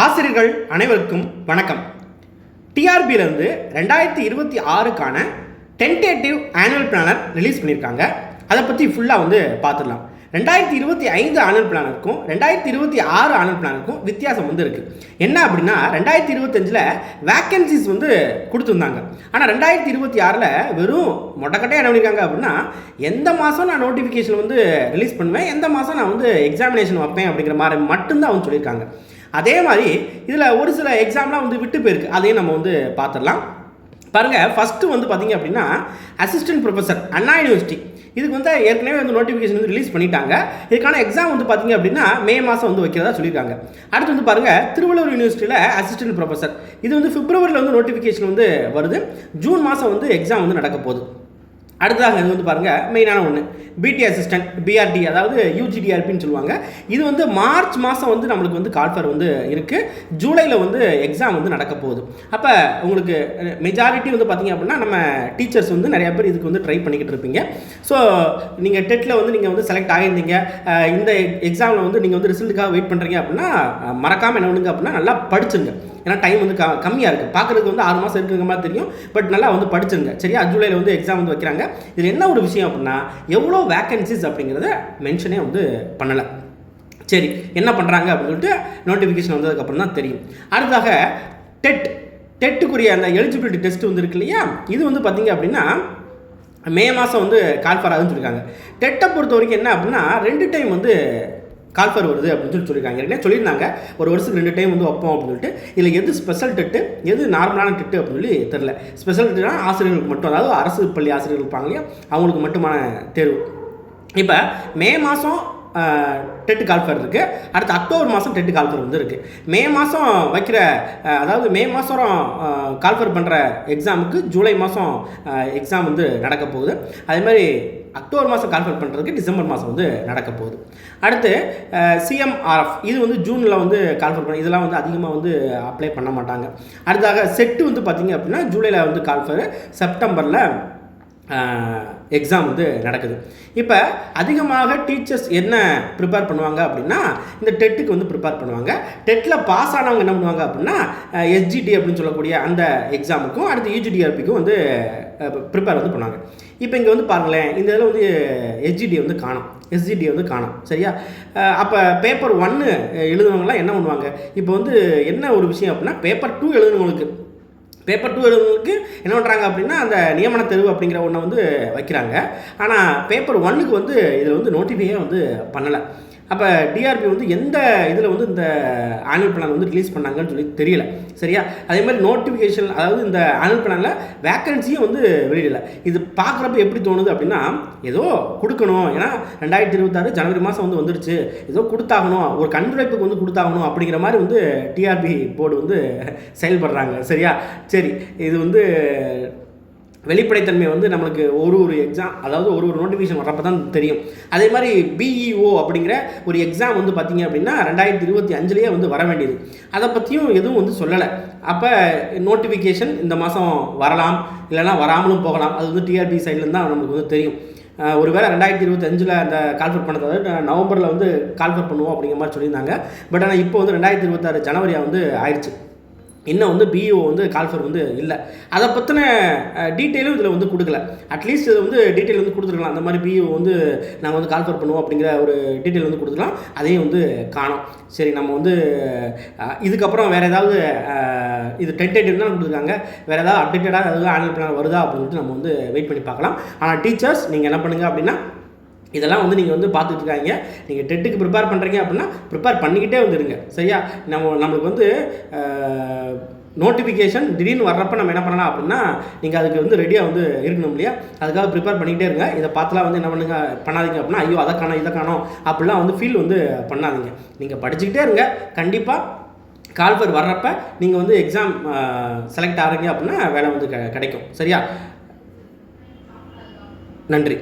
ஆசிரியர்கள் அனைவருக்கும் வணக்கம். டிஆர்பியிலேருந்து 2026க்கான டென்டேட்டிவ் ஆனுவல் பிளானர் ரிலீஸ் பண்ணியிருக்காங்க. அதை பற்றி ஃபுல்லாக பார்த்துடலாம். 2025 ஆனுவல் பிளானருக்கும் 2026 ஆனுவல் பிளானருக்கும் வித்தியாசம் இருக்குது. என்ன அப்படின்னா 2025ல் வேக்கன்சிஸ் கொடுத்துருந்தாங்க. ஆனால் 2026ல் வெறும் மொட்டக்கட்டையாக என்ன பண்ணியிருக்காங்க அப்படின்னா, எந்த மாதம் நான் நோட்டிஃபிகேஷன் ரிலீஸ் பண்ணுவேன், எந்த மாதம் நான் எக்ஸாமினேஷன் வைப்பேன் அப்படிங்கிற மாதிரி மட்டும்தான் சொல்லியிருக்காங்க. அதே மாதிரி இதில் ஒரு சில எக்ஸாம்லாம் விட்டு போயிருக்கு. அதையும் நம்ம பார்த்துடலாம். பாருங்கள், ஃபஸ்ட்டு பார்த்தீங்க அப்படின்னா அசிஸ்டன்ட் ப்ரொஃபஸர் அண்ணா யூனிவர்சிட்டி இதுக்கு ஏற்கனவே நோட்டிஃபிகேஷன் ரிலீஸ் பண்ணிட்டாங்க. இதுக்கான எக்ஸாம் பார்த்தீங்க அப்படின்னா மே மாதம் வைக்கிறதா சொல்லியிருக்காங்க. அடுத்து பாருங்கள், திருவள்ளூர் யூனிவர்சிட்டியில் அசிஸ்டன்ட் ப்ரொஃபஸர் இது பிப்ரவரியில் நோட்டிஃபிகேஷன் வருது. ஜூன் மாதம் எக்ஸாம் நடக்க போகுது. அடுத்ததாக இது பாருங்கள், மெயினான ஒன்று பிடி அசிஸ்டன்ட் பிஆர்டி, அதாவது யூஜிடிஆர்பின்னு சொல்லுவாங்க. இது மார்ச் மாதம் நம்மளுக்கு கால்ஃபர் இருக்குது. ஜூலையில் எக்ஸாம் நடக்க போகுது. அப்போ உங்களுக்கு மெஜாரிட்டி பார்த்தீங்க அப்படின்னா நம்ம டீச்சர்ஸ் நிறையா பேர் இதுக்கு ட்ரை பண்ணிக்கிட்டு இருப்பீங்க. ஸோ நீங்கள் டெட்டில் நீங்கள் செலக்ட் ஆகியிருந்தீங்க, இந்த எக்ஸாமில் நீங்கள் ரிசல்ட்டுக்காக வெயிட் பண்ணுறீங்க அப்படின்னா மறக்காமல் என்ன பண்ணுங்க அப்படின்னா நல்லா படிச்சுங்க. ஏன்னா டைம் கம்மியாக இருக்குது. பார்க்குறதுக்கு 6 மாதம் இருக்குங்கிற மாதிரி தெரியும். பட் நல்லா படிச்சுருங்க. சரியா? ஜூலையில் எக்ஸாம் வைக்கிறாங்க. இது என்ன ஒரு விஷயம் அப்படின்னா, எவ்வளோ வேக்கன்சிஸ் அப்படிங்கிறத மென்ஷனே பண்ணலை. சரி, என்ன பண்ணுறாங்க அப்படின்னு சொல்லிட்டு நோட்டிஃபிகேஷன் வந்ததுக்கப்புறம் தான் தெரியும். அடுத்ததாக டெட்டுக்குரிய அந்த எலிஜிபிலிட்டி டெஸ்ட் இருக்கு இல்லையா, இது பார்த்தீங்க அப்படின்னா மே மாதம் கால்ஃபர் ஆகுதுன்னு சொல்லியிருக்காங்க. டெட்டை பொறுத்த வரைக்கும் என்ன அப்படின்னா 2 டைம் கால்ஃபர் வருது அப்படின்னு சொல்லியிருக்காங்க. ஏற்கனவே சொல்லியிருந்தாங்க ஒரு வருஷத்துக்கு 2 டைம் வைப்போம் அப்படின்னு சொல்லிட்டு. இதில் எது ஸ்பெஷல் டெட்டு எது நார்மலான டெட்டு அப்படின்னு சொல்லி தெரில. ஸ்பெஷல் டெட்டுனா ஆசிரியர்களுக்கு மட்டும், அதாவது அரசு பள்ளி ஆசிரியர்கள் இருப்பாங்க இல்லையா, அவங்களுக்கு மட்டுமான தேர்வு. இப்போ மே மாதம் டெட்டு கால்ஃபர் இருக்குது. அடுத்து அக்டோபர் மாதம் டெட்டு கால்ஃபர் இருக்குது. மே மாதம் வைக்கிற, அதாவது மே மாதம் கால்ஃபர் பண்ணுற எக்ஸாமுக்கு ஜூலை மாதம் எக்ஸாம் நடக்க போகுது. அதே மாதிரி அக்டோபர் மாதம் கால்ஃபர் பண்ணுறதுக்கு டிசம்பர் மாதம் நடக்க போகுது. அடுத்து சிஎம்ஆர்எஃப் இது ஜூனில் கால்ஃபர் பண்ண, இதெல்லாம் அதிகமாக அப்ளை பண்ண மாட்டாங்க. அடுத்தாக செட்டு பார்த்திங்க அப்படின்னா ஜூலையில் கால்ஃபர், செப்டம்பரில் எக்ஸாம் நடக்குது. இப்போ அதிகமாக டீச்சர்ஸ் என்ன ப்ரிப்பேர் பண்ணுவாங்க அப்படின்னா இந்த டெட்டுக்கு ப்ரிப்பேர் பண்ணுவாங்க. டெட்டில் பாஸ் ஆனவங்க என்ன பண்ணுவாங்க அப்படின்னா எஸ்ஜிடி அப்படின்னு சொல்லக்கூடிய அந்த எக்ஸாமுக்கும் அடுத்து யூஜிடிஆர்பிக்கும் ப்ரிப்பேர் பண்ணுவாங்க. இப்போ இங்கே பாருங்களேன், இந்த இதில் எஸ்ஜிடி காணும், எஸ்ஜிடி காணும். சரியா? அப்போ பேப்பர் 1 எழுதுனவங்களாம் என்ன பண்ணுவாங்க, இப்போ என்ன ஒரு விஷயம் அப்படின்னா பேப்பர் 2 எழுதுனவங்களுக்கு என்ன பண்ணுறாங்க அப்படின்னா அந்த நியமன தேர்வு அப்படிங்கிற ஒன்றை வைக்கிறாங்க. ஆனால் பேப்பர் 1க்கு இதில் நோட்டிஃபையே பண்ணலை. அப்போ டிஆர்பி எந்த இதில் இந்த ஆனுவல் பிளான் ரிலீஸ் பண்ணாங்கன்னு சொல்லி தெரியல. சரியா? அதே மாதிரி நோட்டிஃபிகேஷன், அதாவது இந்த ஆனுவல் பிளானில் வேக்கன்சியும் வெளியிடல. இது பார்க்குறப்ப எப்படி தோணுது அப்படின்னா ஏதோ கொடுக்கணும், ஏன்னா 2026 ஜனவரி மாதம் வந்துருச்சு, ஏதோ கொடுத்தாகணும், ஒரு கண்துடைப்புக்கு கொடுத்தாகணும் அப்படிங்கிற மாதிரி டிஆர்பி போர்டு செயல்படுறாங்க. சரியா? சரி, இது வெளிப்படைத்தன்மை நம்மளுக்கு ஒரு எக்ஸாம், அதாவது ஒரு நோட்டிஃபிகேஷன் வர்றப்போ தான் தெரியும். அதே மாதிரி பிஇஓ அப்படிங்கிற ஒரு எக்ஸாம் பார்த்தீங்க அப்படின்னா 2025லேயே வர வேண்டியது. அதை பற்றியும் எதுவும் சொல்லலை. அப்போ நோட்டிஃபிகேஷன் இந்த மாதம் வரலாம், இல்லைனா வராமலும் போகலாம். அது டிஆர்பி சைட்லேருந்து தான் நமக்கு தெரியும். ஒருவேளை 2025ல் அந்த கால்ஃபர் பண்ணது, அதாவது நவம்பரில் கால்ஃபர் பண்ணுவோம் அப்படிங்கிற மாதிரி சொல்லியிருந்தாங்க. பட் ஆனால் இப்போ 2026 ஜனவரியாக ஆயிடுச்சு. இன்னும் பிஇஓ கால்ஃபர் இல்லை. அதை பற்றின டீட்டெயிலும் இதில் கொடுக்கல. அட்லீஸ்ட் இது டீட்டெயில் கொடுத்துருக்கலாம். அந்த மாதிரி பிஇஓ நாங்கள் கால்ஃபர் பண்ணுவோம் அப்படிங்கிற ஒரு டீட்டெயில் கொடுத்துக்கலாம். அதையும் காணோம். சரி, நம்ம இதுக்கப்புறம் வேறு ஏதாவது இது டென்டேட்டிவ் தான் கொடுத்துருக்காங்க, வேறு ஏதாவது அப்டேட்டடாக ஏதாவது ஆனுவல் பிளான் வருதா அப்படின்னு சொல்லிட்டு நம்ம வெயிட் பண்ணி பார்க்கலாம். ஆனால் டீச்சர்ஸ் நீங்கள் என்ன பண்ணுங்கள் அப்படின்னா இதெல்லாம் நீங்கள் பார்த்துட்டு இருக்காங்க. நீங்கள் டெட்டுக்கு ப்ரிப்பேர் பண்ணுறீங்க அப்படின்னா ப்ரிப்பேர் பண்ணிக்கிட்டே இருங்க. சரியா? நம்மளுக்கு நோட்டிஃபிகேஷன் திடீர்னு வர்றப்போ நம்ம என்ன பண்ணலாம் அப்படின்னா நீங்கள் அதுக்கு ரெடியாக இருக்கணும் இல்லையா, அதுக்காக ப்ரிப்பேர் பண்ணிக்கிட்டே இருங்க. இதை பார்த்துலாம் என்ன பண்ணுங்க பண்ணாதீங்க அப்படின்னா ஐயோ அதை காணோம் இதை காணோம் அப்படிலாம் ஃபீல் பண்ணாதீங்க. நீங்கள் படிச்சுக்கிட்டே இருங்க. கண்டிப்பாக கால்ஃபர் வர்றப்ப நீங்கள் எக்ஸாம் செலக்ட் ஆகிறீங்க அப்படின்னா வேலை கிடைக்கும். சரியா? நன்றி.